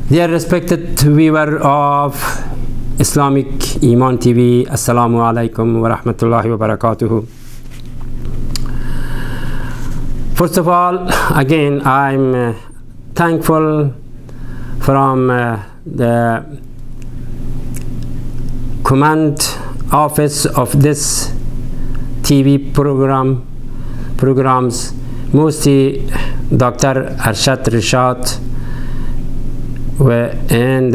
Dear respected viewer of Islamic Iman TV, Assalamu alaikum wa rahmatullahi wa barakatuhu. First of all, again, I'm thankful from the command office of this TV programs, mostly Dr. Arshad Rashad and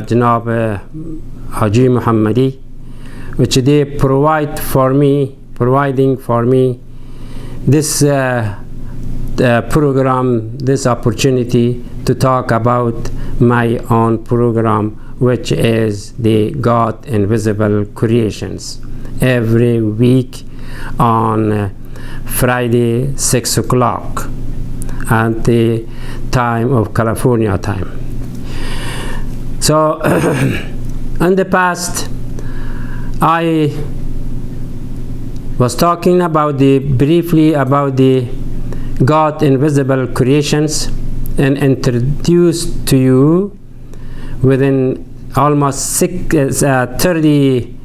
Janab Haji Muhammadi, which they providing for me this program, this opportunity to talk about my own program, which is the God Invisible Creations, every week on Friday 6 o'clock at the time of California time. So in the past I was talking about briefly about the God Invisible Creations and introduced to you within almost 30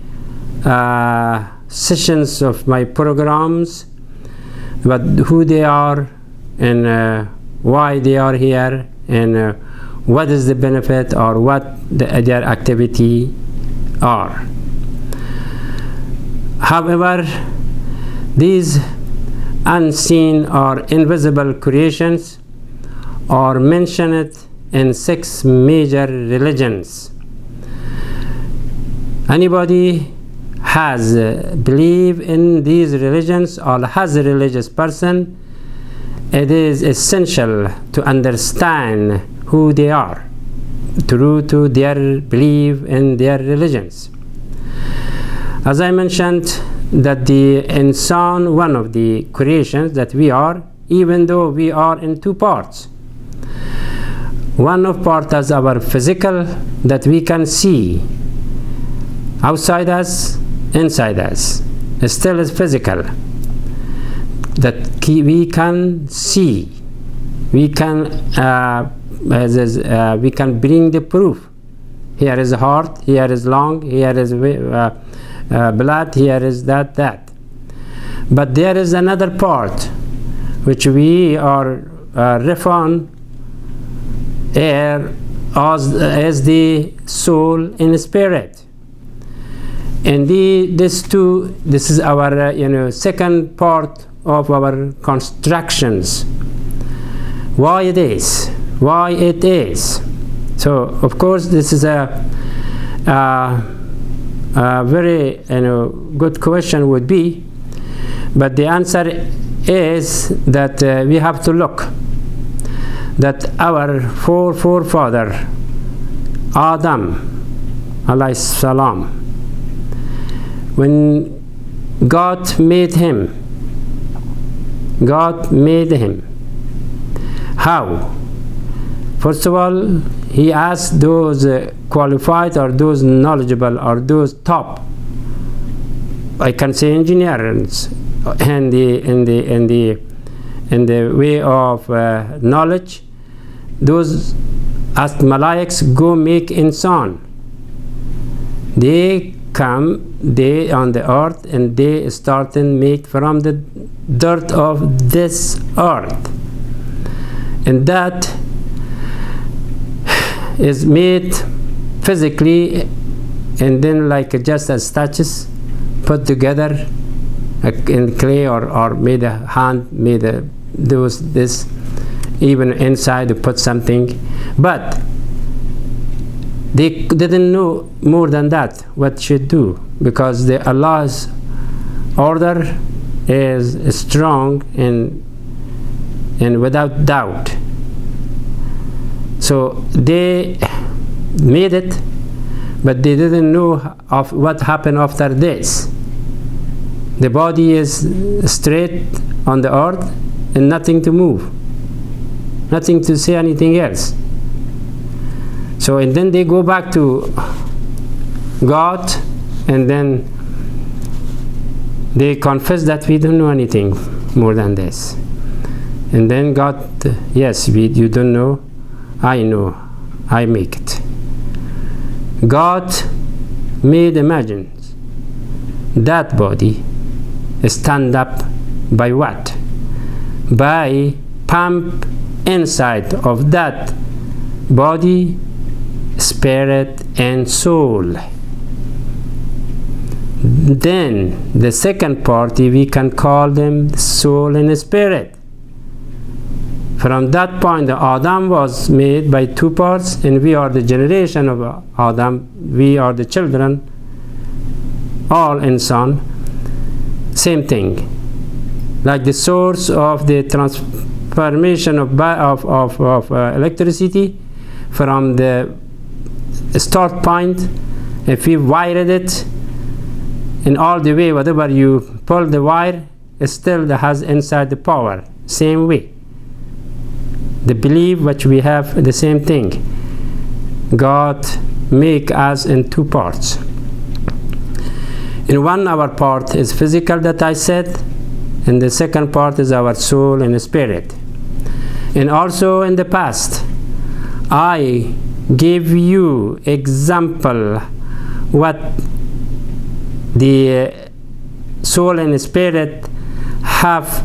sessions of my programs, but who they are and why they are here and what is the benefit or what their activity are. However, these unseen or invisible creations are mentioned in 6 major religions. Anybody has believe in these religions or has a religious person, it is essential to understand who they are, true to their belief in their religions. As I mentioned, that the insan, one of the creations that we are, even though we are in 2 parts. One of part is our physical, that we can see outside us, inside us. It still is physical, that we can see. We can we can bring the proof. Here is heart, here is lung, here is blood, here is that. But there is another part which we are referring as the soul and spirit. And this is our second part of our constructions. Why it is? So of course this is a very good question would be, but the answer is that we have to look that our forefather Adam alayhi salam, when God made him, how? First of all, he asked those qualified or those knowledgeable or those top, I can say engineers in the way of knowledge, those asked malaiks go make insan. They come, they on the earth, and they start and make from the dirt of this earth, and that is made physically, and then like just as statues put together in clay or made a hand, made this even inside to put something, but they didn't know more than that what should do, because the Allah's order is strong and without doubt. So they made it, but they didn't know of what happened after this. The body is straight on the earth and nothing to move, nothing to say anything else. So and then they go back to God, and then they confess that we don't know anything more than this. And then God, yes, you don't know, I know. I make it. God made imagines that body stand up by what? By pump inside of that body, spirit and soul. Then the second party we can call them soul and spirit. From that point, Adam was made by two parts, and we are the generation of Adam. We are the children, all insan. Same thing. Like the source of the transformation of electricity from the start point, if we wired it in all the way, whatever you pull the wire, it still has inside the power. Same way. The belief which we have, the same thing. God make us in two parts. In one, our part is physical that I said, and the second part is our soul and spirit. And also in the past, I gave you example what the soul and spirit have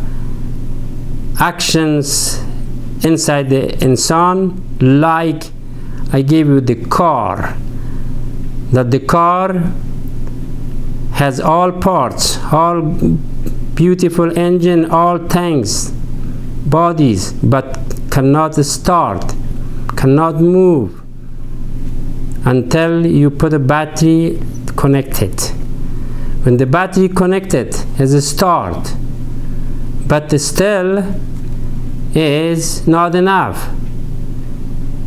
actions inside the insan, like I gave you the car, that the car has all parts, all beautiful engine, all things, bodies, but cannot start, cannot move until you put a battery connected. When the battery connected is a start, but still is not enough.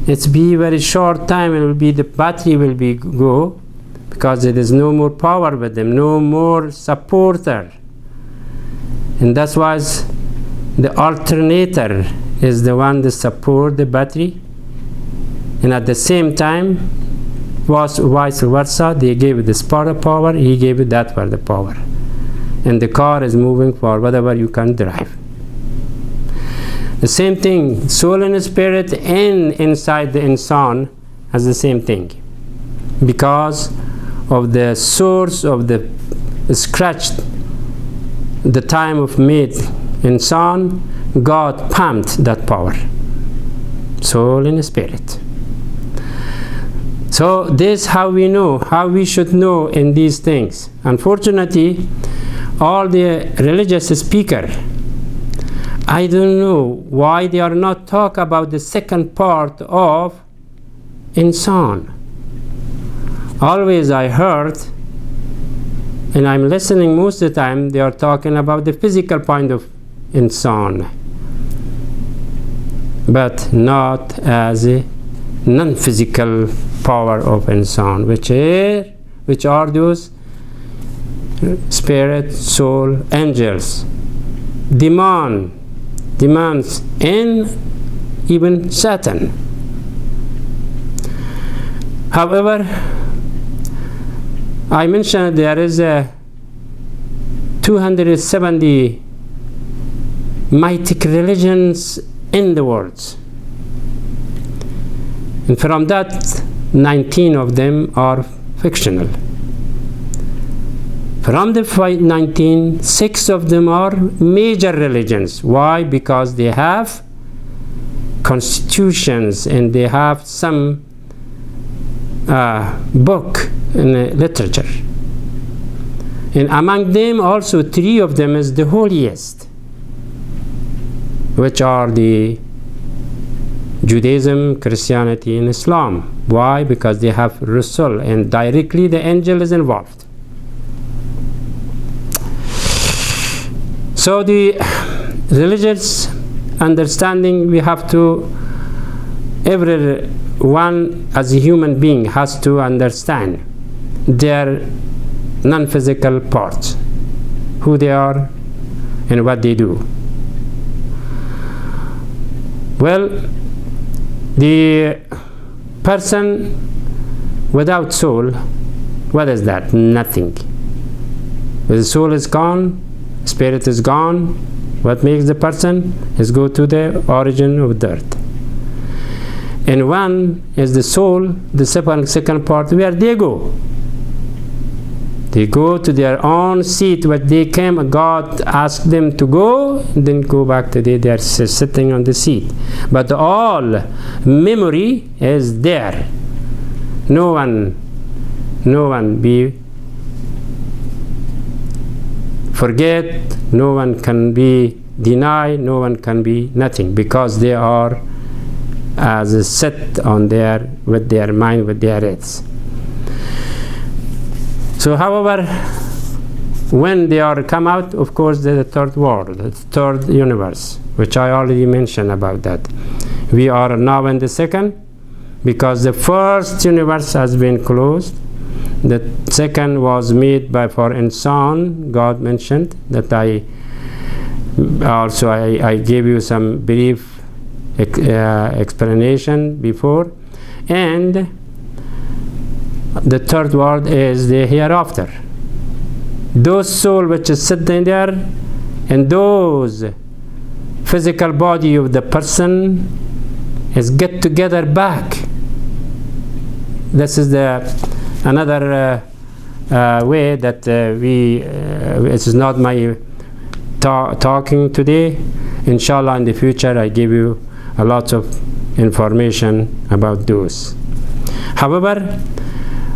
It's be very short time, it will be the battery will be go, because there is no more power with them, no more supporter. And that's why the alternator is the one that support the battery, and at the same time was vice versa. They gave it the spark power, he gave it that for the power, and the car is moving for whatever you can drive. The same thing, soul and spirit and inside the insan has the same thing. Because of the source of the scratch, the time of made insan, God pumped that power. Soul and spirit. So this how we know, how we should know in these things. Unfortunately, all the religious speaker, I don't know why they are not talk about the second part of insan. Always I heard, and I'm listening most of the time, they are talking about the physical point of insan, but not as a non-physical power of insan, which are those spirit, soul, angels, demands, and even Satan. However, I mentioned there is a 270 mythic religions in the world, and from that 19 of them are fictional. From the 19, 6 of them are major religions. Why? Because they have constitutions and they have some book in literature. And among them also 3 of them is the holiest, which are the Judaism, Christianity, and Islam. Why? Because they have Rasul, and directly the angel is involved. So the religious understanding, we have to, everyone as a human being has to understand their non-physical parts, who they are and what they do. Well, the person without soul, what is that? Nothing. The soul is gone, spirit is gone. What makes the person is go to the origin of dirt. and one is the soul, the second part, where they go. They go to their own seat where they came. God asked them to go, then go back to they are sitting on the seat. But all memory is there. No one be forget, no one can be deny, no one can be nothing, because they are as set on their with their mind, with their heads. So, however, when they are come out, of course, the third world, the third universe, which I already mentioned about that. We are now in the second, because the first universe has been closed. The second was made by for insan. God mentioned that I gave you some brief explanation before, and the third world is the hereafter. Those souls which is sitting there, and those physical body of the person is get together back. This is the another way that it is not my talking today. Inshallah, in the future, I give you a lot of information about those. However,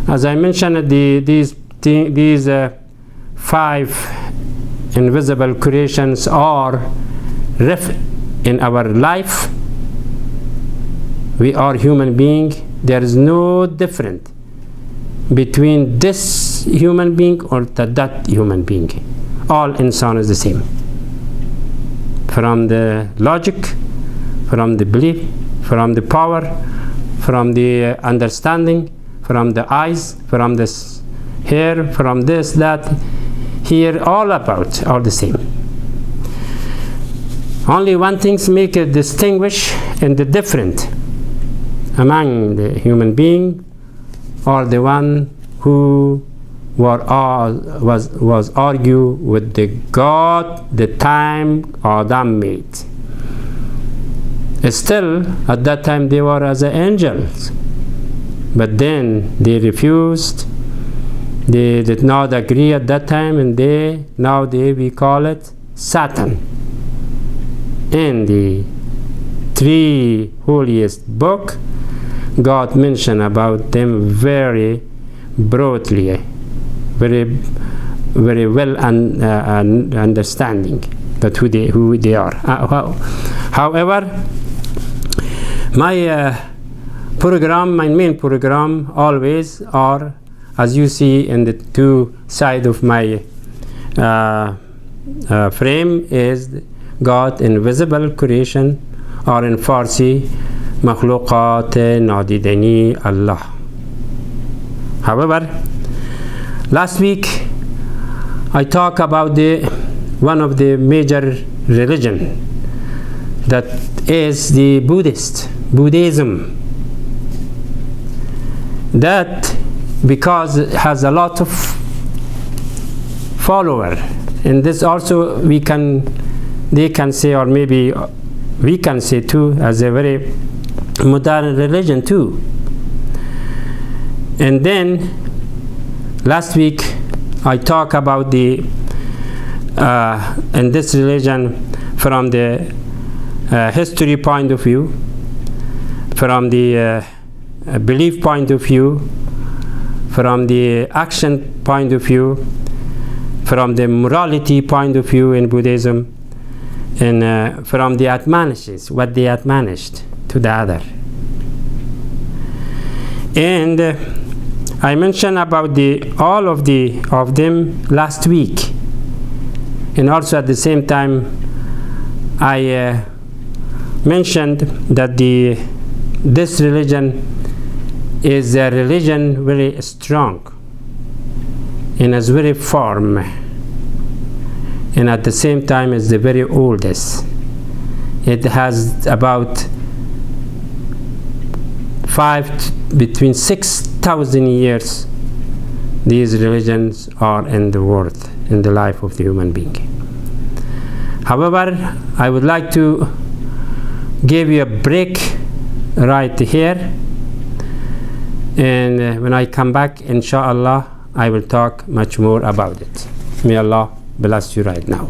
as I mentioned, these 5 invisible creations are in our life. We are human beings. There is no difference between this human being or that human being. All insan is the same. From the logic, from the belief, from the power, from the understanding, from the eyes, from this hair, from this, that, here, all the same. Only one thing make it distinguish and the different among the human being, or the one who was argue with the God the time Adam made. Still, at that time they were as angels, but then they refused. They did not agree at that time, and we call it Satan. In the 3 holiest book, God mentioned about them very broadly, very well understanding that who they are. However, my main program always are, as you see in the 2 sides of my frame, is God invisible creation, or in Farsi makhluqat nadidani Allah. However, last week I talked about one of the major religion, that is the Buddhism. That because it has a lot of follower, and this also they can say, or maybe we can say too, as a very modern religion too. And then last week I talked about in this religion from the history point of view, from the belief point of view, from the action point of view, from the morality point of view in Buddhism, and from the admonitions, what they admonished to the other. And I mentioned about all of them last week, and also at the same time I mentioned that this religion is a religion very strong and is very firm, and at the same time is the very oldest. It has about between 6,000 years. These religions are in the world, in the life of the human being. However, I would like to give you a break right here, and when I come back, inshallah, I will talk much more about it. May Allah bless you right now.